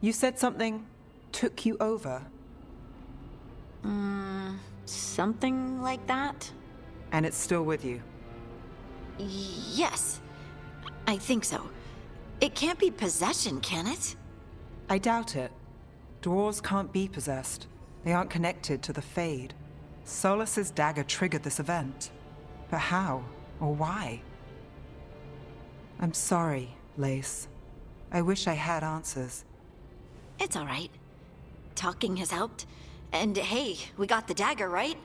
You said something took you over. Something like that? And it's still with you. Yes, I think so. It can't be possession, can it? I doubt it. Dwarves can't be possessed. They aren't connected to the Fade. Solus's dagger triggered this event. But how? Or why? I'm sorry, Lace. I wish I had answers. It's all right. Talking has helped. And hey, we got the dagger, right?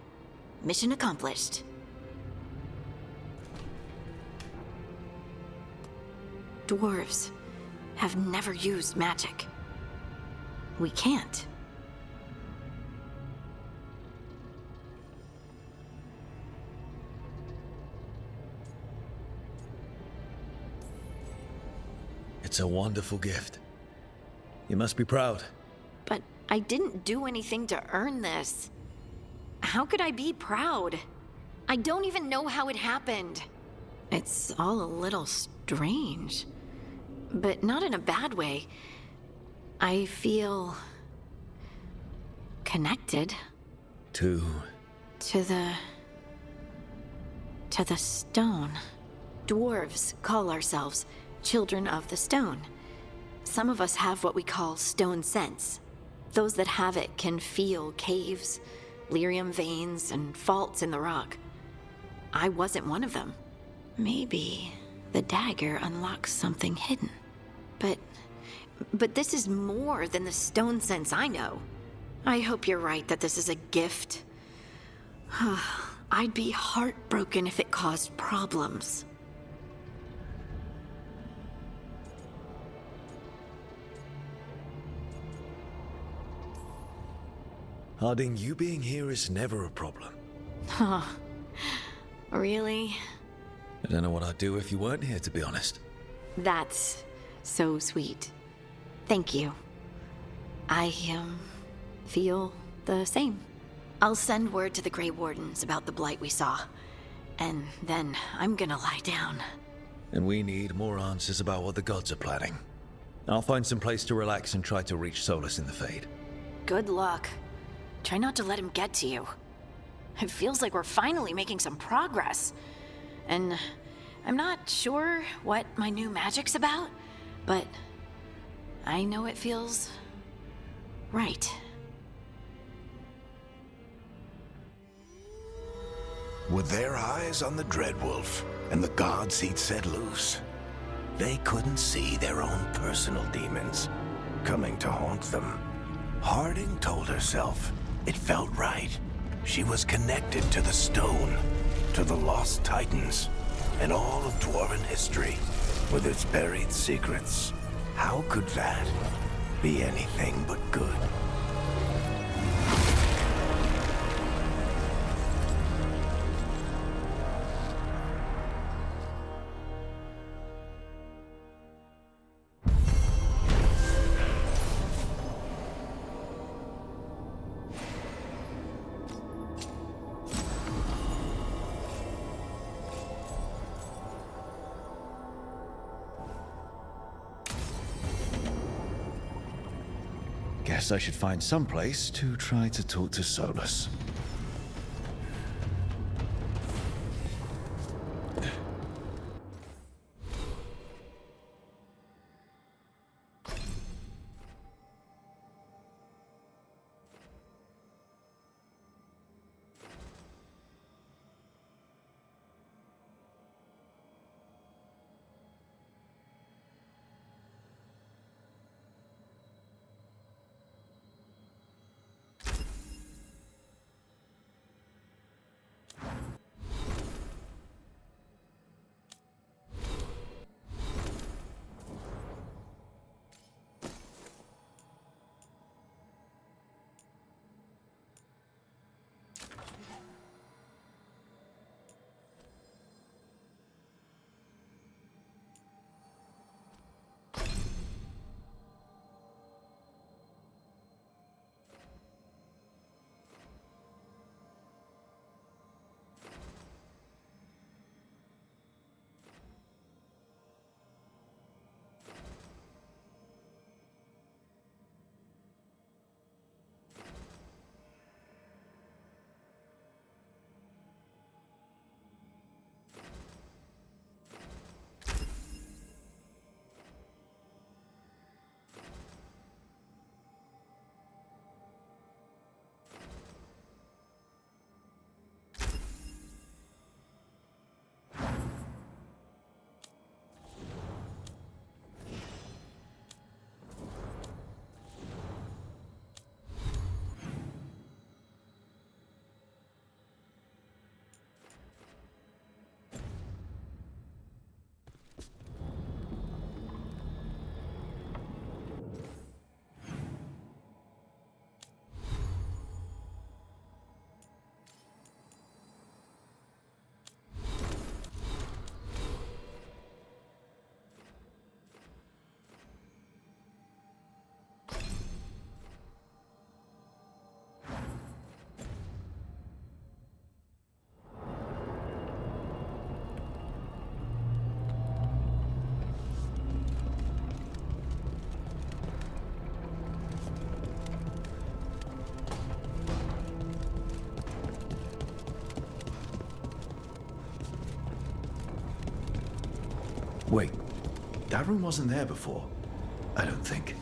Mission accomplished. Dwarves have never used magic. We can't. It's a wonderful gift. You must be proud. But I didn't do anything to earn this. How could I be proud? I don't even know how it happened. It's all a little strange. But not in a bad way. I feel connected. To To the stone. Dwarves call ourselves children of the stone. Some of us have what we call stone sense. Those that have it can feel caves, lyrium veins, and faults in the rock. I wasn't one of them. Maybe the dagger unlocks something hidden. But this is more than the stone sense I know. I hope you're right that this is a gift. I'd be heartbroken if it caused problems. Harding, you being here is never a problem. Huh. Really? I don't know what I'd do if you weren't here, to be honest. That's so sweet. Thank you. I, feel the same. I'll send word to the Grey Wardens about the blight we saw. And then I'm gonna lie down. And we need more answers about what the gods are planning. I'll find some place to relax and try to reach Solus in the Fade. Good luck. Try not to let him get to you. It feels like we're finally making some progress. And I'm not sure what my new magic's about, but I know it feels right. With their eyes on the Dreadwolf and the gods he'd set loose, they couldn't see their own personal demons coming to haunt them. Harding told herself it felt right. She was connected to the stone, to the lost titans, and all of Dwarven history, with its buried secrets. How could that be anything but good? Guess I should find some place to try to talk to Solus. Wait, that room wasn't there before. I don't think.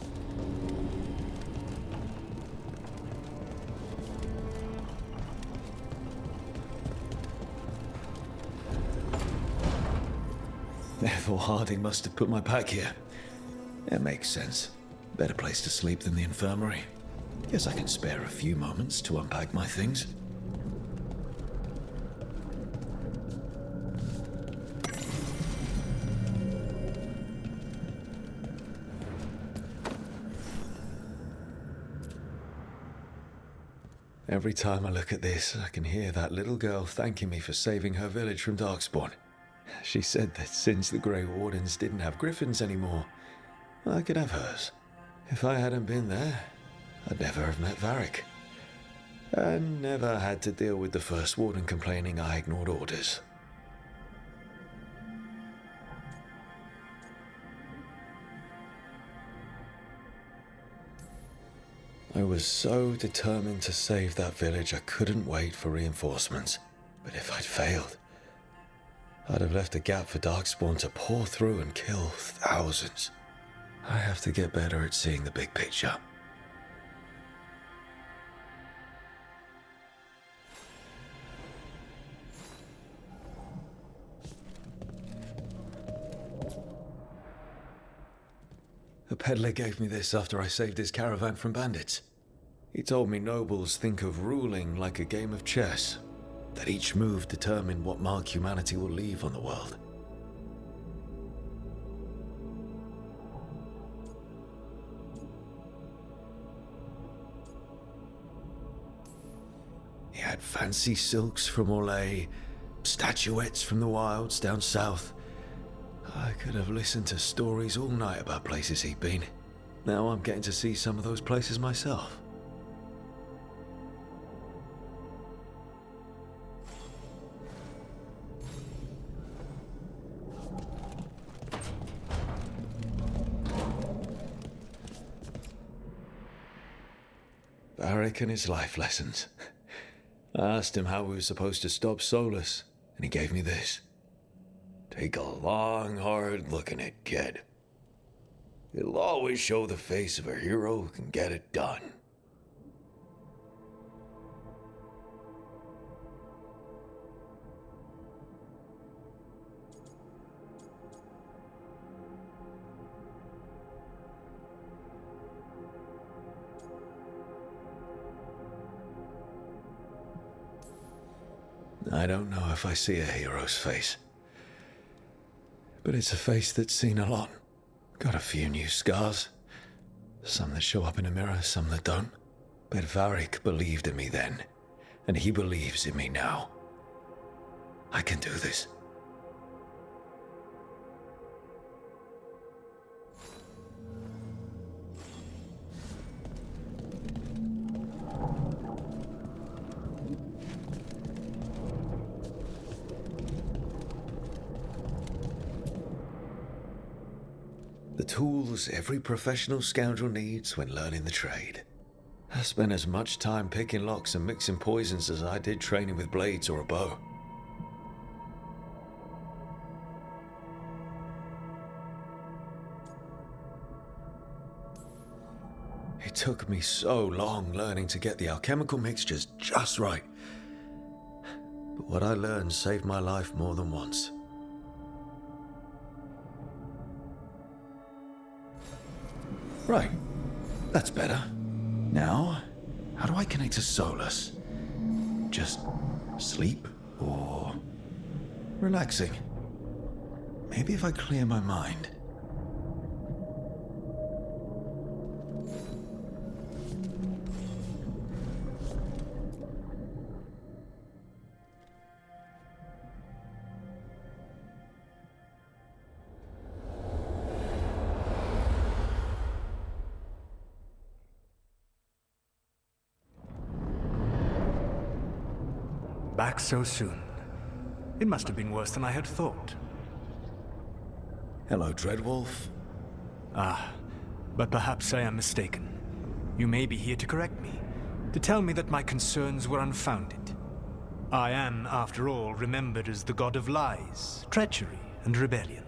Therefore, Harding must have put my pack here. It makes sense. Better place to sleep than the infirmary. Guess I can spare a few moments to unpack my things. Every time I look at this, I can hear that little girl thanking me for saving her village from Darkspawn. She said that since the Grey Wardens didn't have griffins anymore, I could have hers. If I hadn't been there, I'd never have met Varric. And never had to deal with the first warden complaining I ignored orders. I was so determined to save that village I couldn't wait for reinforcements. But if I'd failed, I'd have left a gap for Darkspawn to pour through and kill thousands. I have to get better at seeing the big picture. A peddler gave me this after I saved his caravan from bandits. He told me nobles think of ruling like a game of chess, that each move determines what mark humanity will leave on the world. He had fancy silks from Orlais, statuettes from the wilds down south. I could have listened to stories all night about places he'd been. Now I'm getting to see some of those places myself. Varric and his life lessons. I asked him how we were supposed to stop Solus, and he gave me this. Take a long, hard look at it, kid. It'll always show the face of a hero who can get it done. I don't know if I see a hero's face. But it's a face that's seen a lot. Got a few new scars. Some that show up in a mirror, some that don't. But Varric believed in me then, and he believes in me now. I can do this. The tools every professional scoundrel needs when learning the trade. I spent as much time picking locks and mixing poisons as I did training with blades or a bow. It took me so long learning to get the alchemical mixtures just right. But what I learned saved my life more than once. Right, that's better. Now, how do I connect to Solus? Just sleep or relaxing? Maybe if I clear my mind. Back so soon. It must have been worse than I had thought. Hello, Dreadwolf. Ah, but perhaps I am mistaken. You may be here to correct me, to tell me that my concerns were unfounded. I am, after all, remembered as the god of lies, treachery, and rebellion.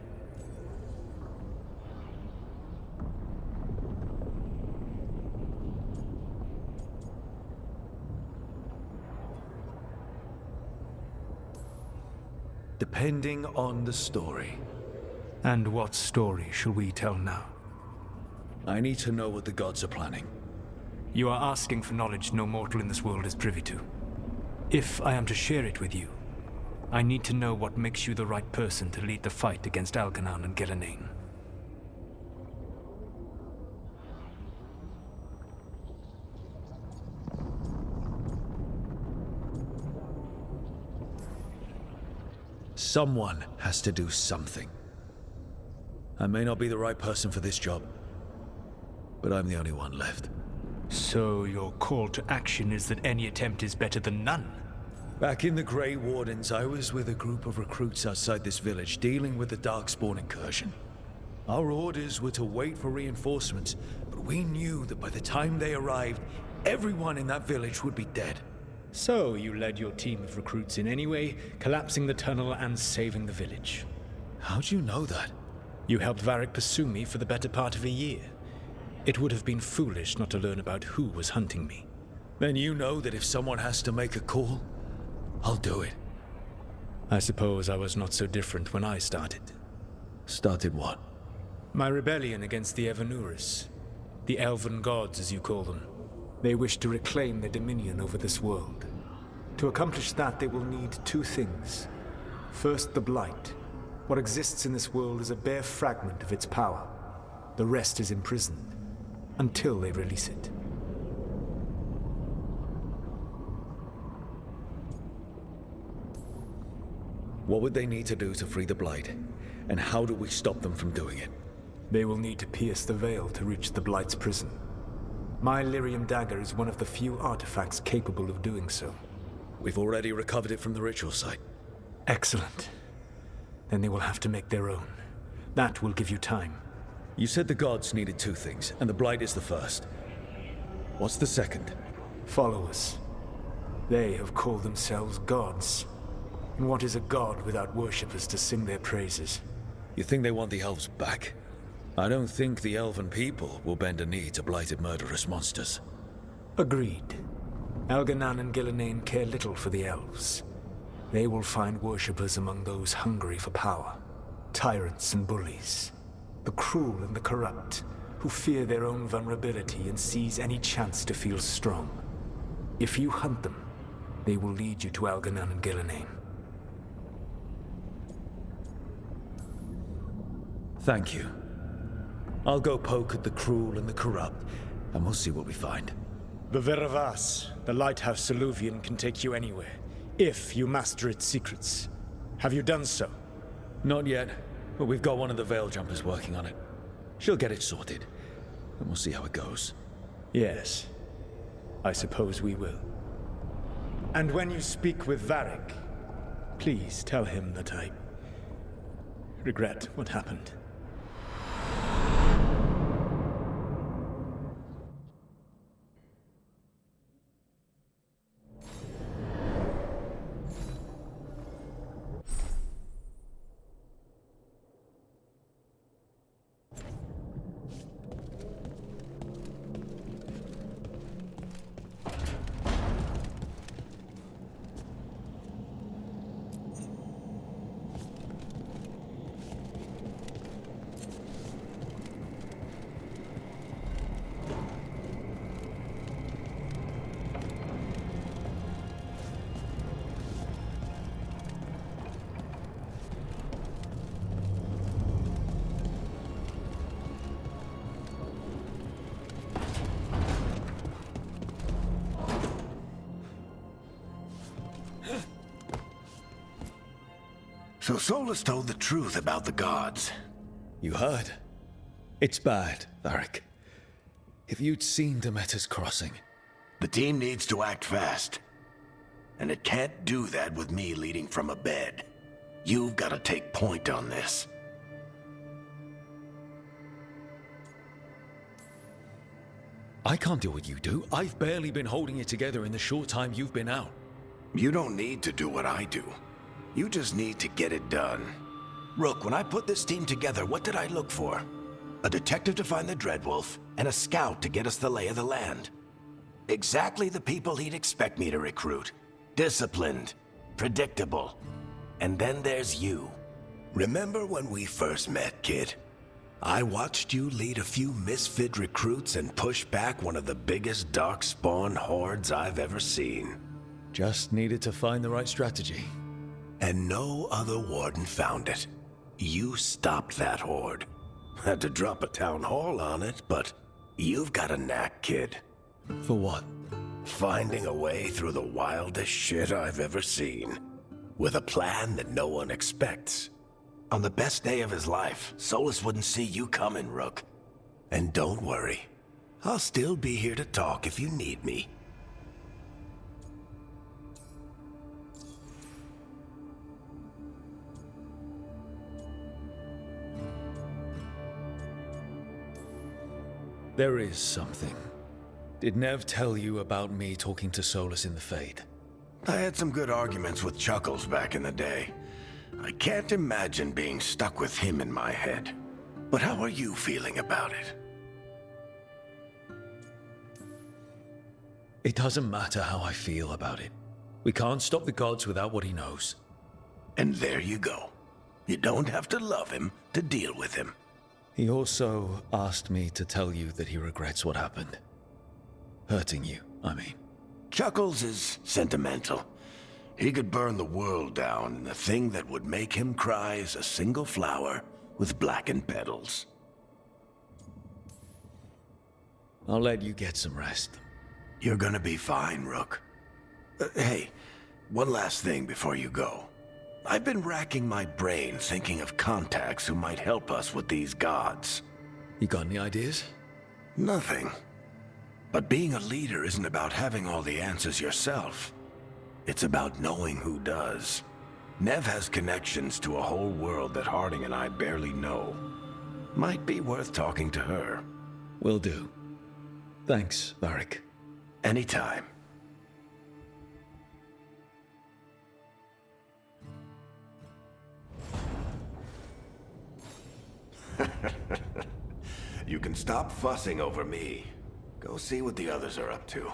depending on the story. And what story shall we tell now? I need to know what the gods are planning. You are asking for knowledge no mortal in this world is privy to. If I am to share it with you, I need to know what makes you the right person to lead the fight against Algernon and Gillenane. Someone has to do something. I may not be the right person for this job, but I'm the only one left. So your call to action is that any attempt is better than none? Back in the Grey Wardens, I was with a group of recruits outside this village dealing with the Darkspawn incursion. Our orders were to wait for reinforcements, but we knew that by the time they arrived, everyone in that village would be dead. So you led your team of recruits in any way, collapsing the tunnel and saving the village. How'd you know that? You helped Varric pursue me for the better part of a year. It would have been foolish not to learn about who was hunting me. Then you know that if someone has to make a call, I'll do it. I suppose I was not so different when I started. Started what? My rebellion against the Evanuris. The Elven Gods, as you call them. They wish to reclaim their dominion over this world. To accomplish that, they will need two things. First, the Blight. What exists in this world is a bare fragment of its power. The rest is imprisoned, until they release it. What would they need to do to free the Blight? And how do we stop them from doing it? They will need to pierce the veil to reach the Blight's prison. My Lyrium dagger is one of the few artifacts capable of doing so. We've already recovered it from the ritual site. Excellent. Then they will have to make their own. That will give you time. You said the gods needed two things, and the Blight is the first. What's the second? Followers. They have called themselves gods. And what is a god without worshippers to sing their praises? You think they want the elves back? I don't think the elven people will bend a knee to blighted murderous monsters. Agreed. Algernon and Gillenane care little for the elves. They will find worshippers among those hungry for power. Tyrants and bullies. The cruel and the corrupt, who fear their own vulnerability and seize any chance to feel strong. If you hunt them, they will lead you to Algernon and Gillenane. Thank you. I'll go poke at the cruel and the corrupt, and we'll see what we find. The Veravas, the lighthouse Soluvian, can take you anywhere, if you master its secrets. Have you done so? Not yet, but we've got one of the Veil Jumpers working on it. She'll get it sorted, and we'll see how it goes. Yes, I suppose we will. And when you speak with Varric, please tell him that I regret what happened. So Solus told the truth about the gods. You heard? It's bad, Varric. If you'd seen Demeter's crossing... The team needs to act fast. And it can't do that with me leading from a bed. You've got to take point on this. I can't do what you do. I've barely been holding it together in the short time you've been out. You don't need to do what I do. You just need to get it done. Rook, when I put this team together, what did I look for? A detective to find the Dreadwolf, and a scout to get us the lay of the land. Exactly the people he'd expect me to recruit. Disciplined. Predictable. And then there's you. Remember when we first met, kid? I watched you lead a few misfit recruits and push back one of the biggest darkspawn hordes I've ever seen. Just needed to find the right strategy. And no other warden found it. You stopped that horde. Had to drop a town hall on it, but you've got a knack, kid. For what? Finding a way through the wildest shit I've ever seen. With a plan that no one expects. On the best day of his life, Solus wouldn't see you coming, Rook. And don't worry. I'll still be here to talk if you need me. There is something. Did Nev tell you about me talking to Solus in the Fade? I had some good arguments with Chuckles back in the day. I can't imagine being stuck with him in my head. But how are you feeling about it? It doesn't matter how I feel about it. We can't stop the gods without what he knows. And there you go. You don't have to love him to deal with him. He also asked me to tell you that he regrets what happened. Hurting you, I mean. Chuckles is sentimental. He could burn the world down, and the thing that would make him cry is a single flower with blackened petals. I'll let you get some rest. You're gonna be fine, Rook. Hey, one last thing before you go. I've been racking my brain thinking of contacts who might help us with these gods. You got any ideas? Nothing. But being a leader isn't about having all the answers yourself. It's about knowing who does. Nev has connections to a whole world that Harding and I barely know. Might be worth talking to her. Will do. Thanks, Varric. Anytime. You can stop fussing over me. Go see what the others are up to.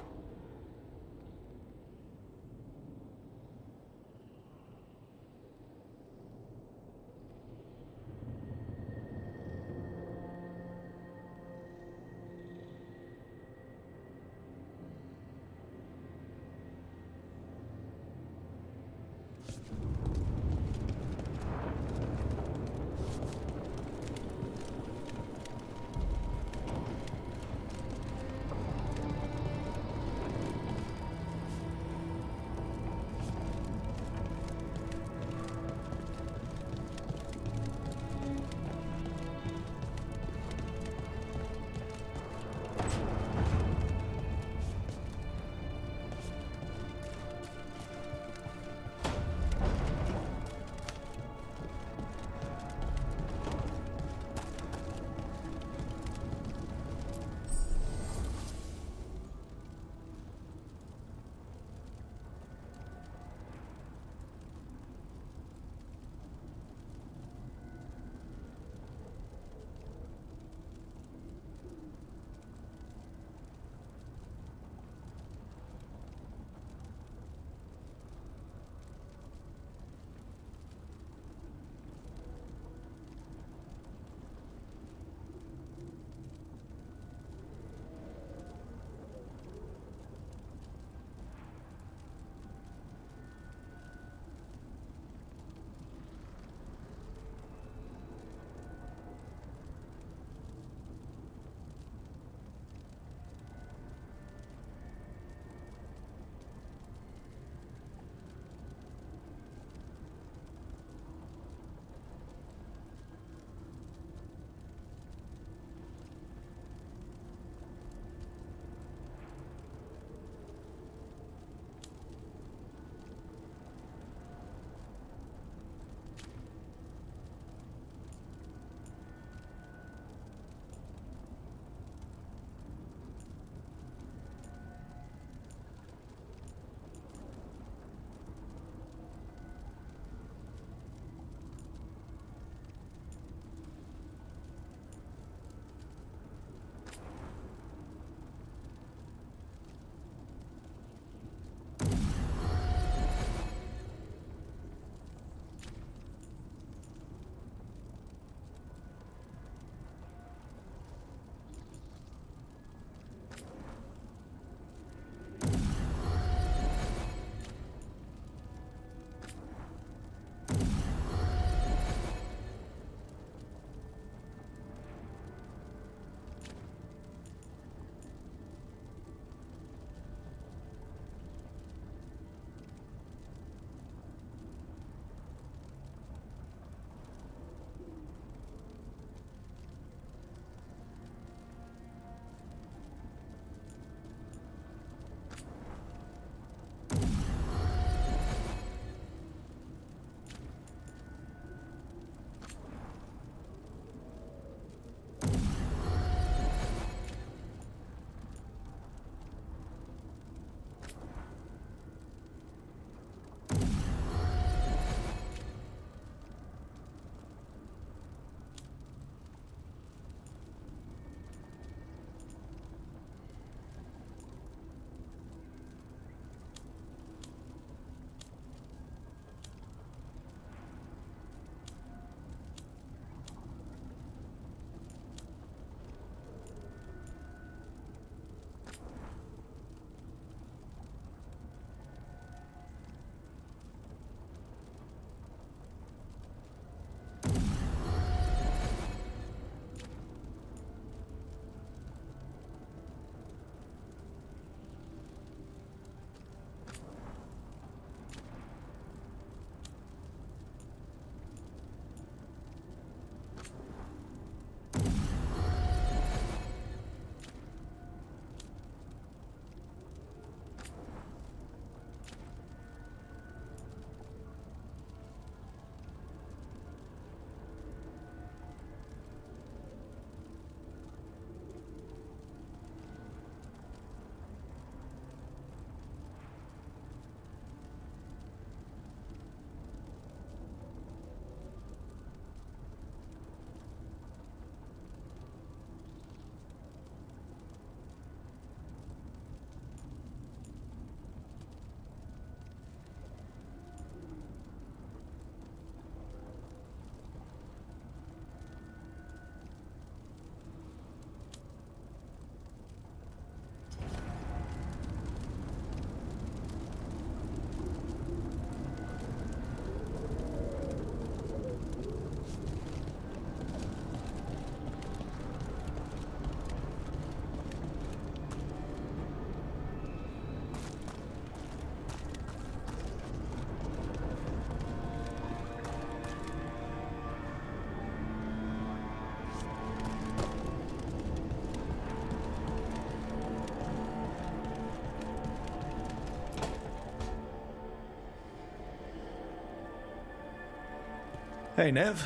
Hey, Nev.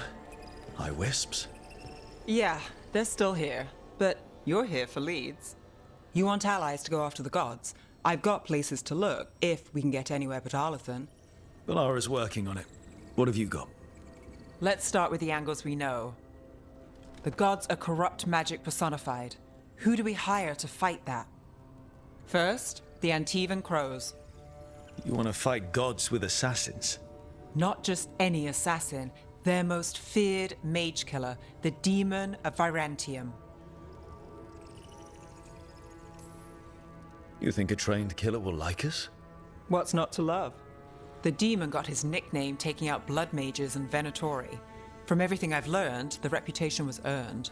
Hi, Wisps. Yeah, they're still here, but you're here for leads. You want allies to go after the gods? I've got places to look, if we can get anywhere but Arlathan. Valara's working on it. What have you got? Let's start with the angles we know. The gods are corrupt magic personified. Who do we hire to fight that? First, the Antivan Crows. You want to fight gods with assassins? Not just any assassin, their most feared mage killer, the Demon of Virantium. You think a trained killer will like us? What's not to love? The demon got his nickname taking out blood mages and Venatori. From everything I've learned, the reputation was earned.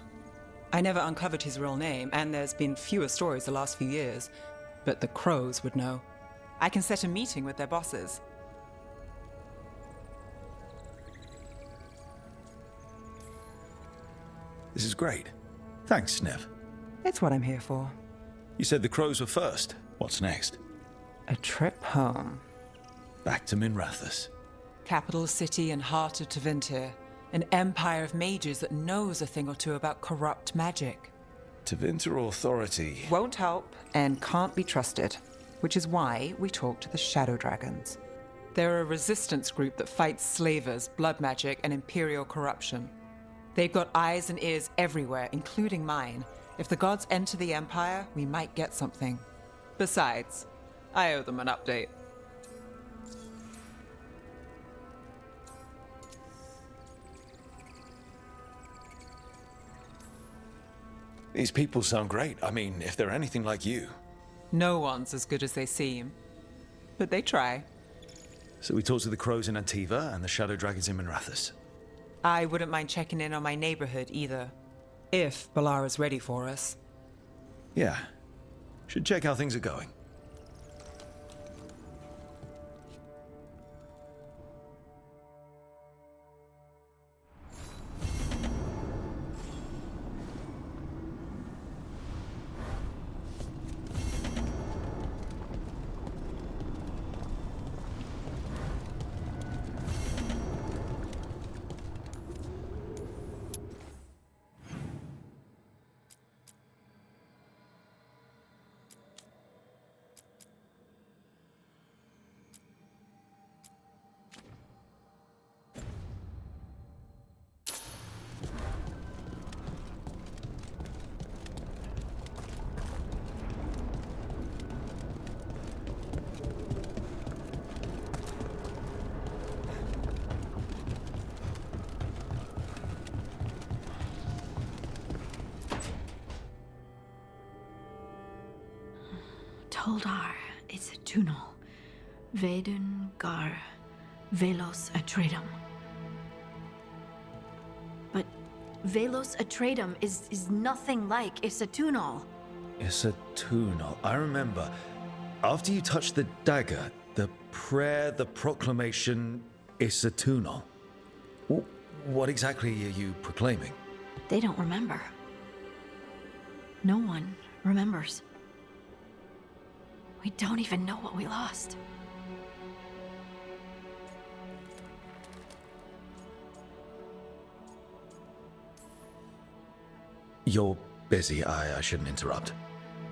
I never uncovered his real name, and there's been fewer stories the last few years, but the Crows would know. I can set a meeting with their bosses. This is great. Thanks, Nev. It's what I'm here for. You said the Crows were first. What's next? A trip home. Back to Minrathous. Capital city and heart of Tevinter. An empire of mages that knows a thing or two about corrupt magic. Tevinter Authority. Won't help and can't be trusted, which is why we talk to the Shadow Dragons. They're a resistance group that fights slavers, blood magic, and imperial corruption. They've got eyes and ears everywhere, including mine. If the gods enter the Empire, we might get something. Besides, I owe them an update. These people sound great. I mean, if they're anything like you. No one's as good as they seem. But they try. So we talked to the Crows in Antiva and the Shadow Dragons in Minrathous. I wouldn't mind checking in on my neighborhood either. If Balara's ready for us. Yeah. Should check how things are going. Toldar is a tunnel. Vedun gar velos atredum. But velos atredum is nothing like Isatunal. Isatunal. I remember. After you touched the dagger, the prayer, the proclamation, Isatunal. What exactly are you proclaiming? They don't remember. No one remembers. We don't even know what we lost. You're busy. I shouldn't interrupt.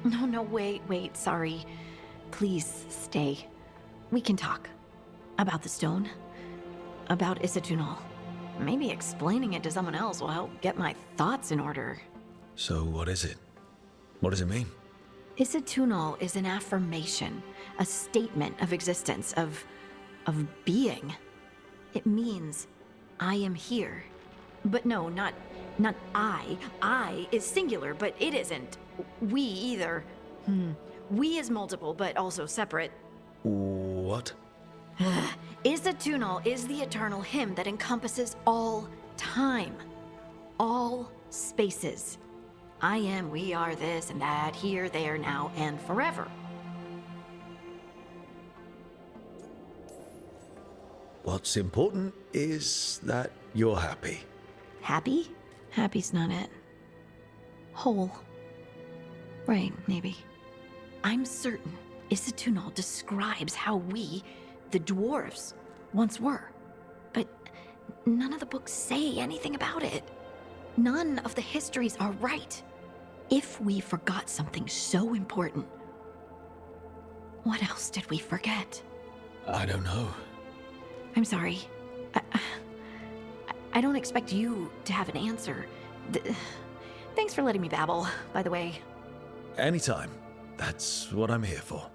No, wait, sorry. Please stay. We can talk. About the stone. About Isatunal. Maybe explaining it to someone else will help get my thoughts in order. So what is it? What does it mean? Isatunal is an affirmation, a statement of existence, of being. It means, I am here. But no, not I. I is singular, but it isn't. We either. We is multiple, but also separate. What? Isatunal is the eternal hymn that encompasses all time. All spaces. I am, we are, this and that, here, there, now, and forever. What's important is that you're happy. Happy? Happy's not it. Whole. Right, maybe. I'm certain Isatunal describes how we, the dwarves, once were. But None of the books say anything about it. None of the histories are right. If we forgot something so important, what else did we forget? I don't know. I'm sorry. I don't expect you to have an answer. Thanks for letting me babble, by the way. Anytime. That's what I'm here for.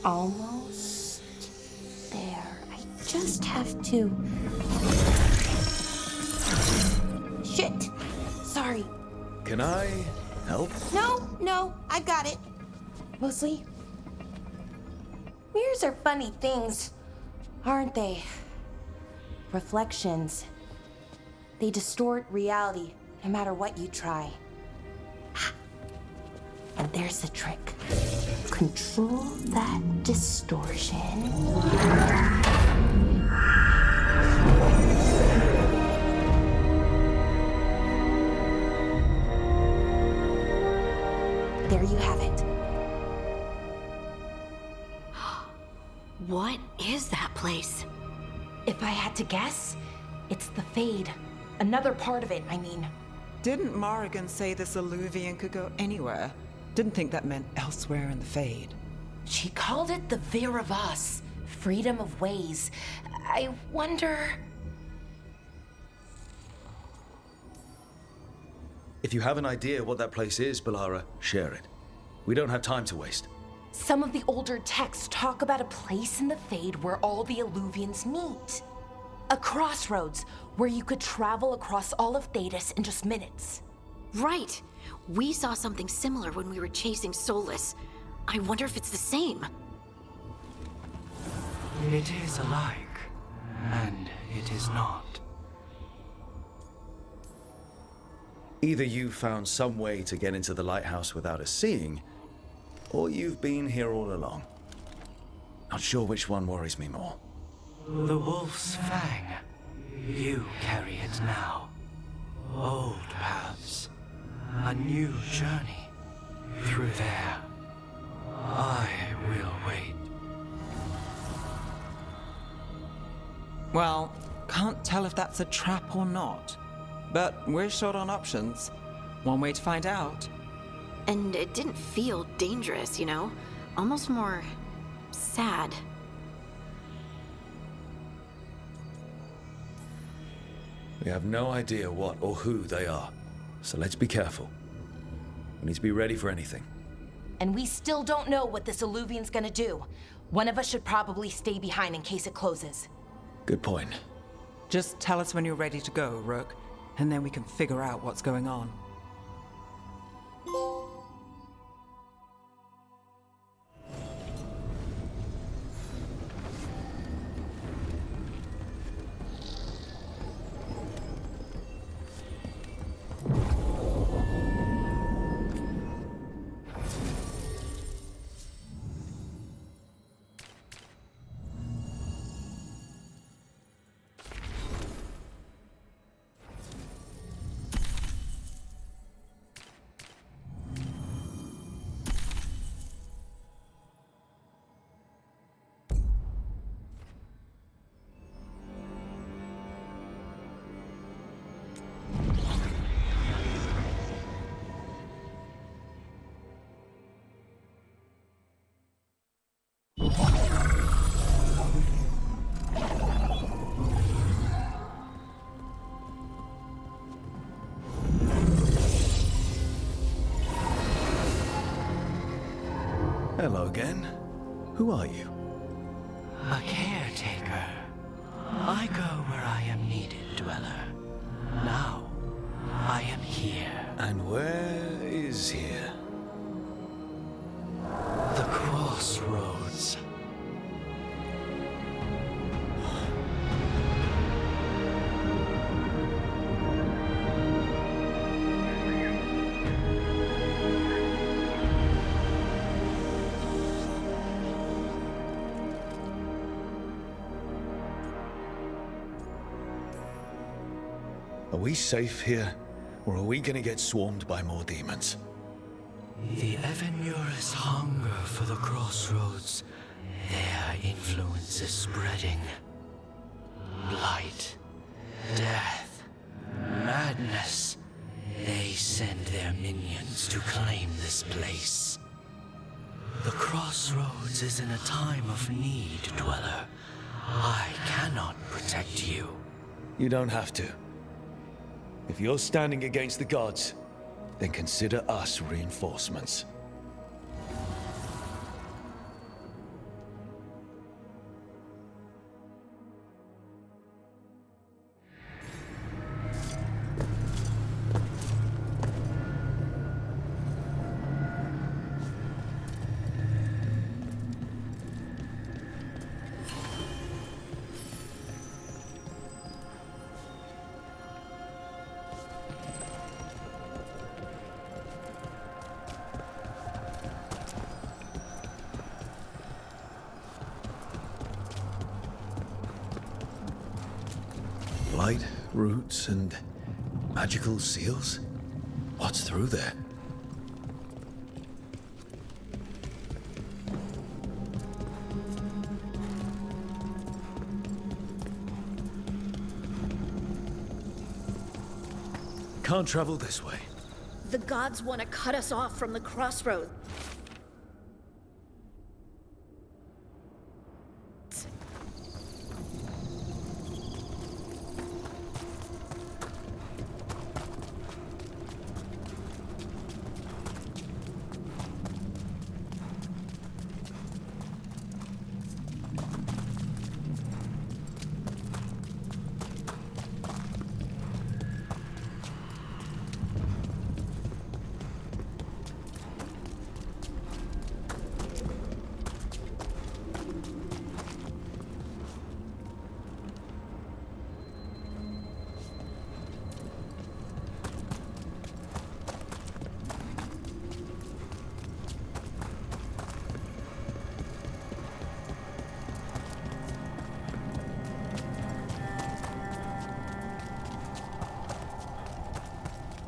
Almost there. I just have to... Shit! Sorry. Can I help? No, I've got it. Mostly. Mirrors are funny things, aren't they? Reflections. They distort reality, no matter what you try. And there's the trick. Control that distortion. There you have it. What is that place? If I had to guess, it's the Fade. Another part of it, I mean. Didn't Morrigan say this Illuvian could go anywhere? Didn't think that meant elsewhere in the Fade. She called it the Vir of Us, freedom of ways. I wonder... If you have an idea what that place is, Balara, share it. We don't have time to waste. Some of the older texts talk about a place in the Fade where all the Illuvians meet. A crossroads where you could travel across all of Thedas in just minutes. Right. We saw something similar when we were chasing Solus. I wonder if it's the same. It is alike, and it is not. Either you found some way to get into the lighthouse without us seeing, or you've been here all along. Not sure which one worries me more. The wolf's fang. You carry it now. Old paths. A new journey. Through there. I will wait. Well, can't tell if that's a trap or not. But we're short on options. One way to find out. And it didn't feel dangerous, you know? Almost more sad. We have no idea what or who they are, so let's be careful. We need to be ready for anything. And we still don't know what this Illuvian's gonna do. One of us should probably stay behind in case it closes. Good point. Just tell us when you're ready to go, Rook, and then we can figure out what's going on. Hello again. Who are you? A caretaker. I go where I am needed, Dweller. Now, I am here. And where is here? Are we safe here, or are we gonna get swarmed by more demons? The Evenurus hunger for the crossroads. Their influence is spreading. Blight, death, madness. They send their minions to claim this place. The crossroads is in a time of need, Dweller. I cannot protect you. You don't have to. If you're standing against the gods, then consider us reinforcements. Blight, roots, and magical seals? What's through there? Can't travel this way. The gods want to cut us off from the crossroads.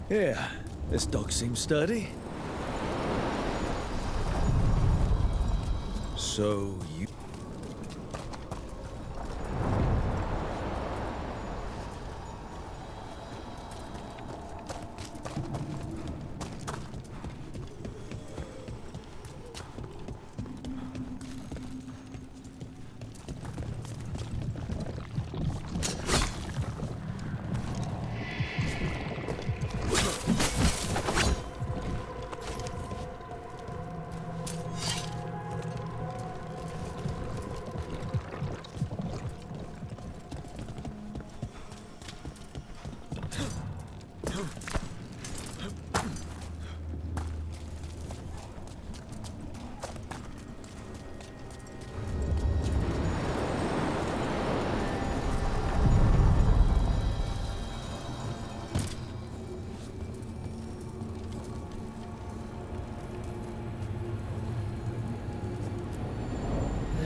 Yeah, this dog seems sturdy. So you...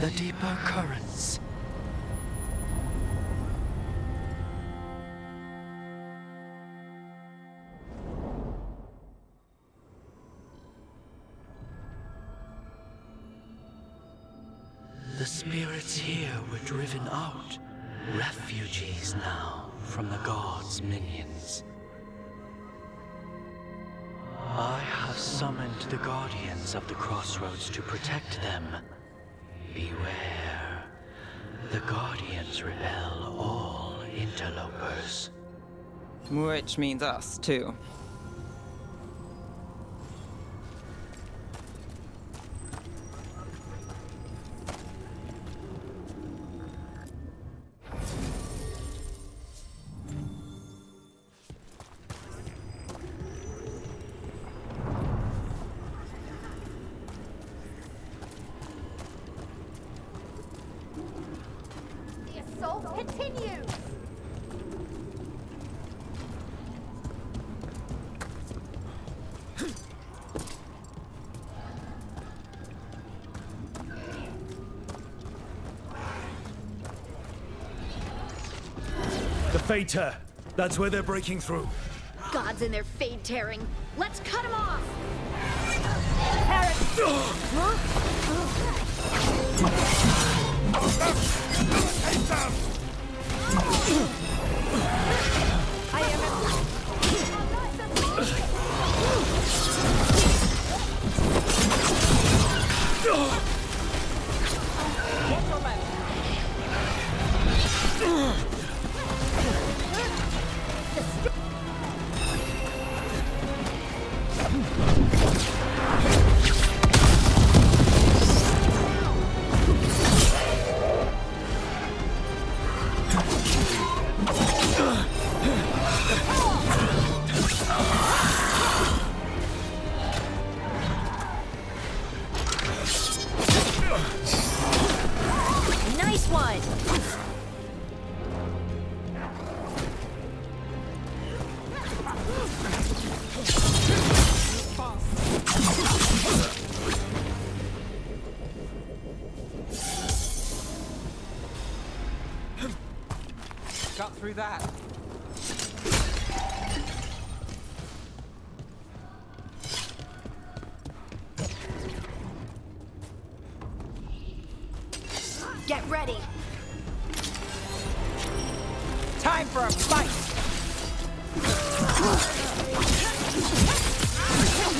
The deeper currents. The spirits here were driven out, refugees now from the gods' minions. I have summoned the guardians of the crossroads to protect them. Beware. The guardians repel all interlopers. Which means us, too. Continues! The Fater! That's where they're breaking through. Gods and their fade tearing. Let's cut them off! Nice one! Got through that. Get ready! Time for a fight!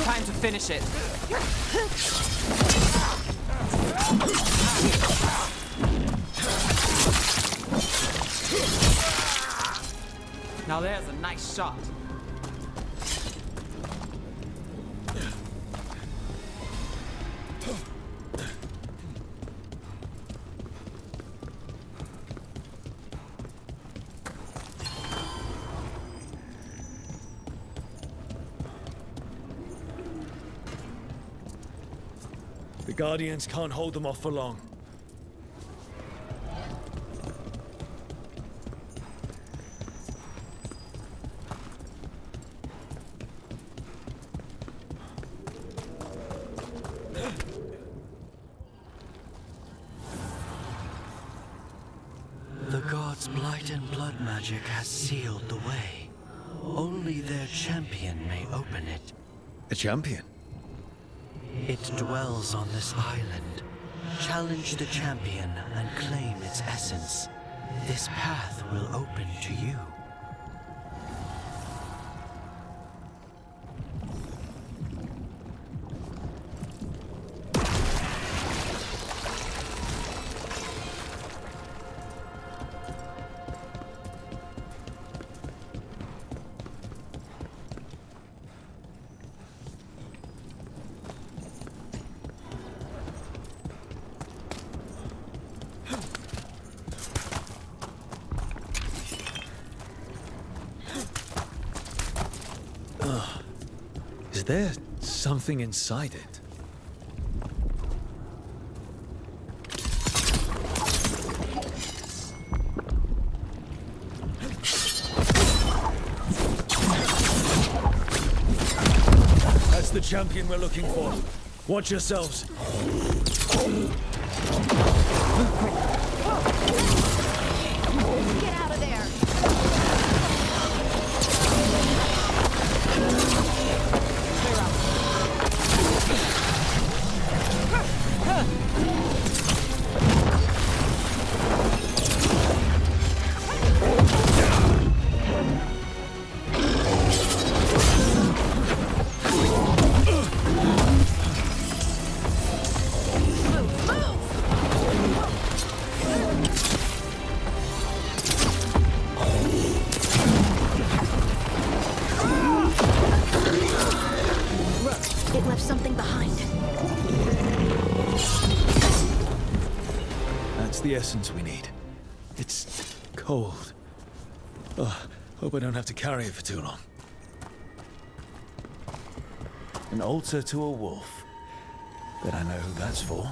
Time to finish it. Now there's a nice shot. The Guardians can't hold them off for long. The gods' blight and blood magic has sealed the way. Only their champion may open it. A champion? It dwells on this island. Challenge the champion and claim its essence. This path will open to you. Is there something inside it? That's the champion we're looking for. Watch yourselves. Get out of there! It left something behind. That's the essence we need. It's cold. Oh, hope I don't have to carry it for too long. An altar to a wolf. Bet I know who that's for.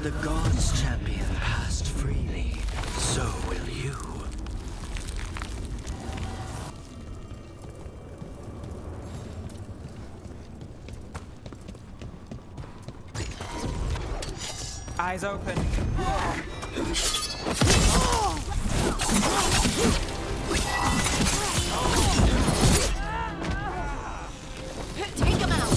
The gods' champion passed freely, so will you. Eyes open. Take him out!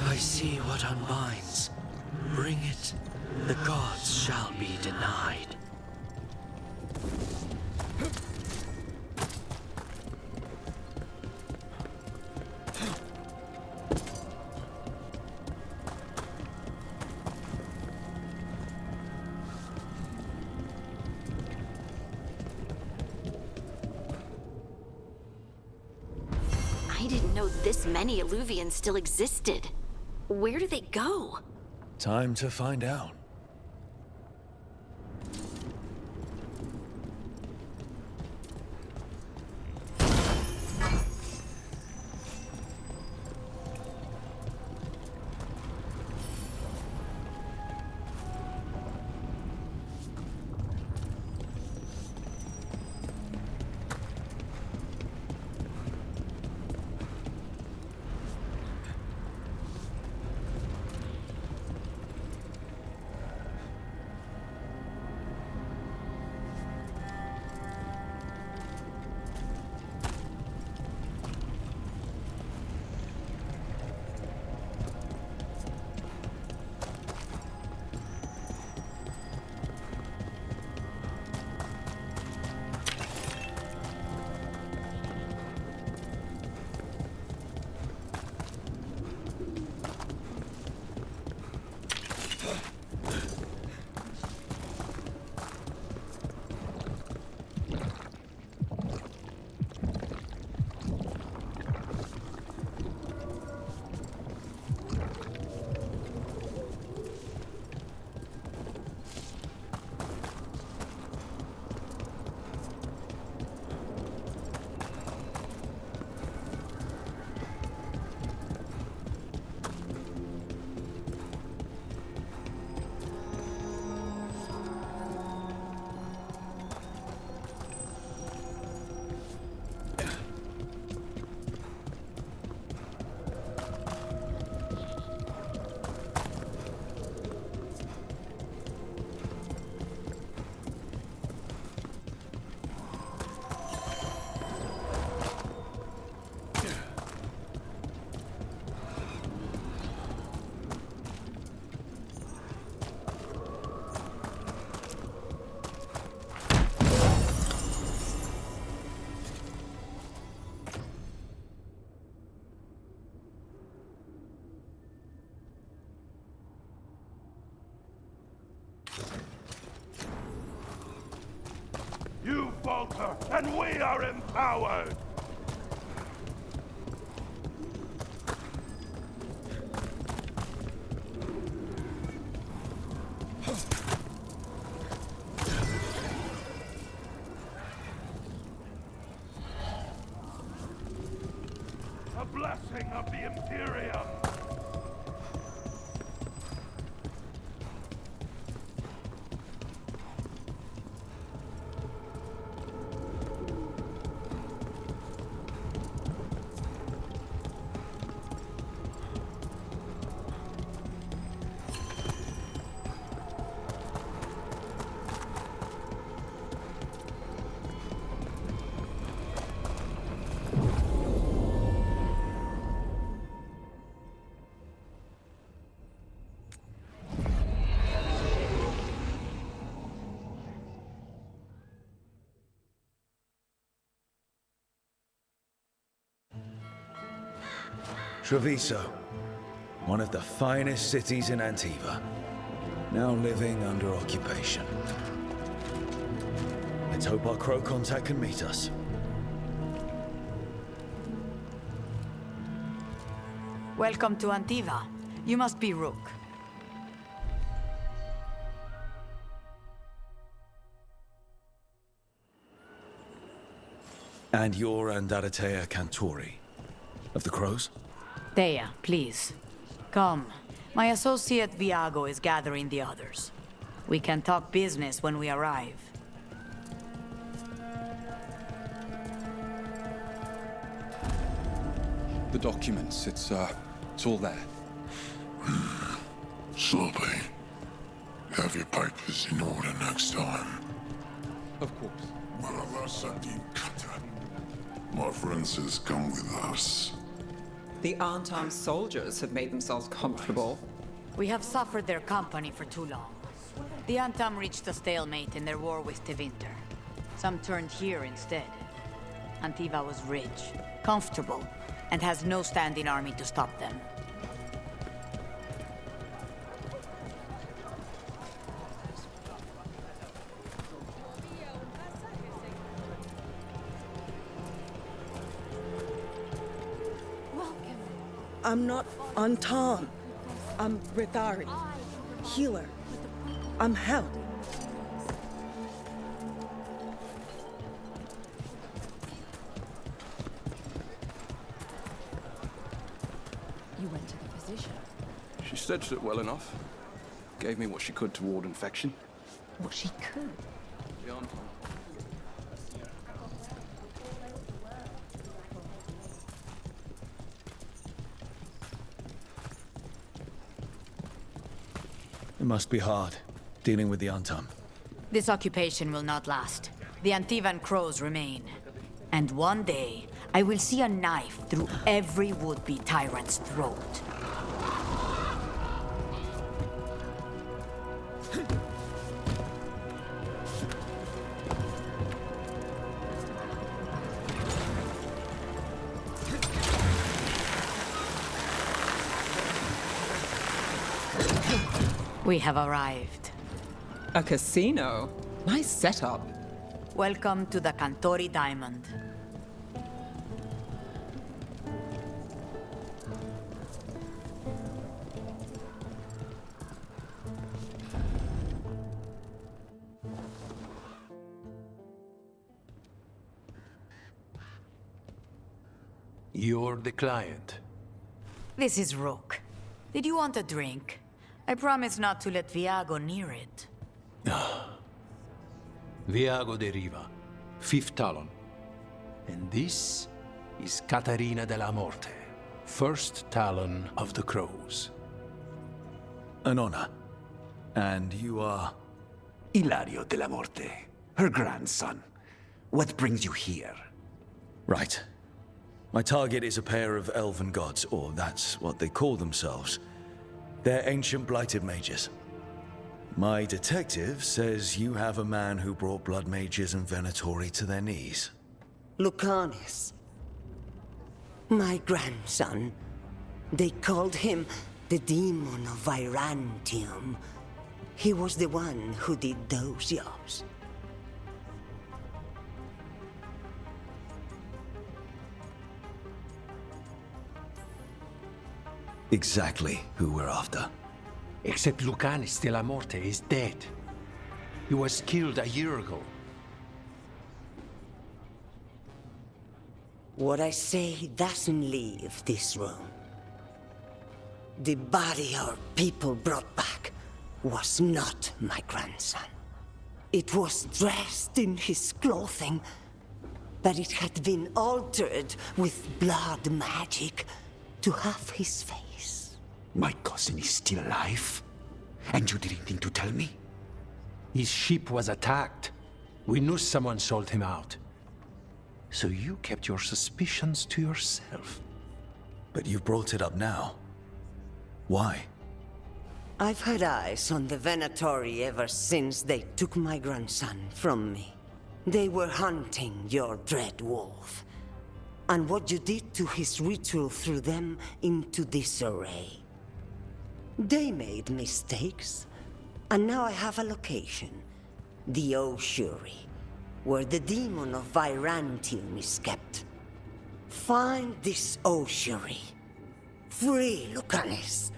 I see what unbinds. Bring it, the gods shall be denied. I didn't know this many Illuvians still existed. Where do they go? Time to find out. You falter, and we are empowered! A blessing of the Imperium! Treviso, one of the finest cities in Antiva, now living under occupation. Let's hope our crow contact can meet us. Welcome to Antiva. You must be Rook. And you're Andaratea Cantori, of the Crows? Thea, please. Come. My associate Viago is gathering the others. We can talk business when we arrive. The documents, it's all there. Sloppy. Have your papers in order next time. Of course. My friend says come with us. The unarmed soldiers have made themselves comfortable. We have suffered their company for too long. The Antam reached a stalemate in their war with Tevinter. Some turned here instead. Antiva was rich, comfortable, and has no standing army to stop them. I'm not Antam. I'm Rithari. Healer. I'm Hel. You went to the physician. She stitched it well enough. Gave me what she could to ward infection. What she could. It must be hard, dealing with the Antam. This occupation will not last. The Antivan crows remain. And one day, I will see a knife through every would-be tyrant's throat. We have arrived. A casino? Nice setup. Welcome to the Cantori Diamond. You're the client. This is Rook. Did you want a drink? I promise not to let Viago near it. Viago de Riva, 5th Talon. And this is Catarina de la Morte, 1st Talon of the Crows. An honor. And you are? Ilario de la Morte, her grandson. What brings you here? Right. My target is a pair of elven gods, or that's what they call themselves. They're ancient blighted mages. My detective says you have a man who brought blood mages and Venatori to their knees. Lucanis. My grandson. They called him the Demon of Virantium. He was the one who did those jobs. Exactly who we're after. Except Lucanis de la Morte is dead. He was killed a year ago. What I say doesn't leave this room. The body our people brought back was not my grandson. It was dressed in his clothing, but it had been altered with blood magic to have his face. My cousin is still alive? And you didn't think to tell me? His ship was attacked. We knew someone sold him out. So you kept your suspicions to yourself. But you've brought it up now. Why? I've had eyes on the Venatori ever since they took my grandson from me. They were hunting your dread wolf. and what you did to his ritual threw them into disarray. They made mistakes, and now I have a location. The ossuary, where the demon of Virantium is kept. Find this ossuary. Free Lucanus.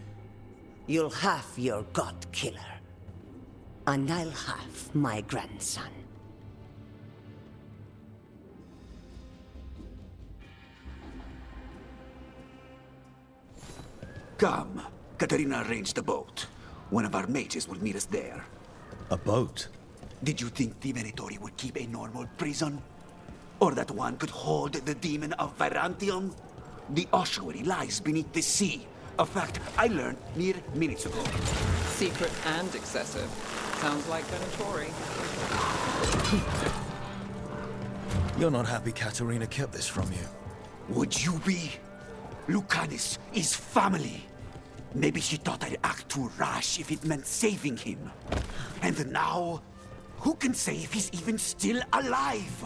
You'll have your god killer. And I'll have my grandson. Come. Katarina arranged a boat. One of our mages will meet us there. A boat? Did you think the Venatori would keep a normal prison? Or that one could hold the demon of Virantium? The ossuary lies beneath the sea. A fact I learned mere minutes ago. Secret and excessive. Sounds like Venatori. You're not happy Katarina kept this from you. Would you be? Lucanus is family. Maybe she thought I'd act too rash if it meant saving him. And now, who can say if he's even still alive?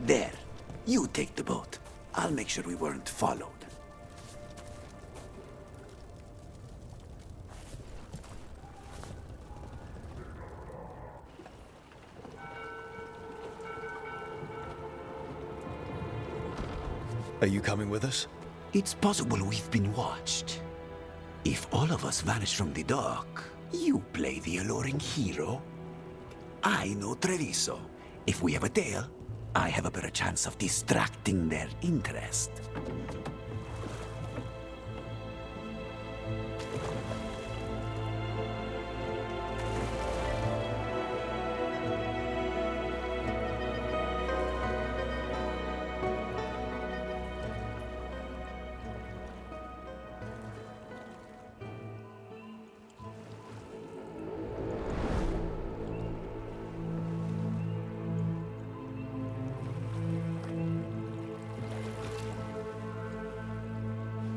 There. You take the boat. I'll make sure we weren't followed. Are you coming with us? It's possible we've been watched. If all of us vanish from the dock, you play the alluring hero. I know Treviso. If we have a tail, I have a better chance of distracting their interest.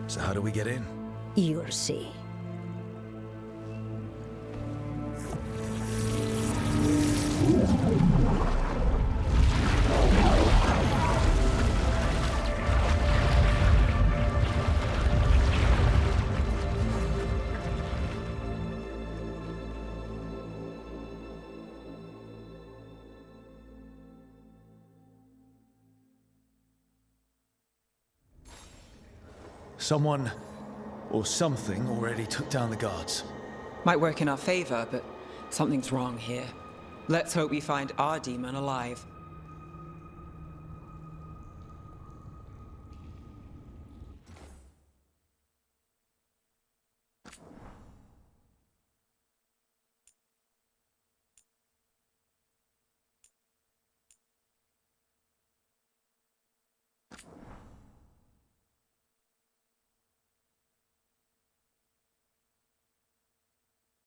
So how do we get in? You'll see. Someone or something already took down the guards. Might work in our favor, but something's wrong here. Let's hope we find our demon alive.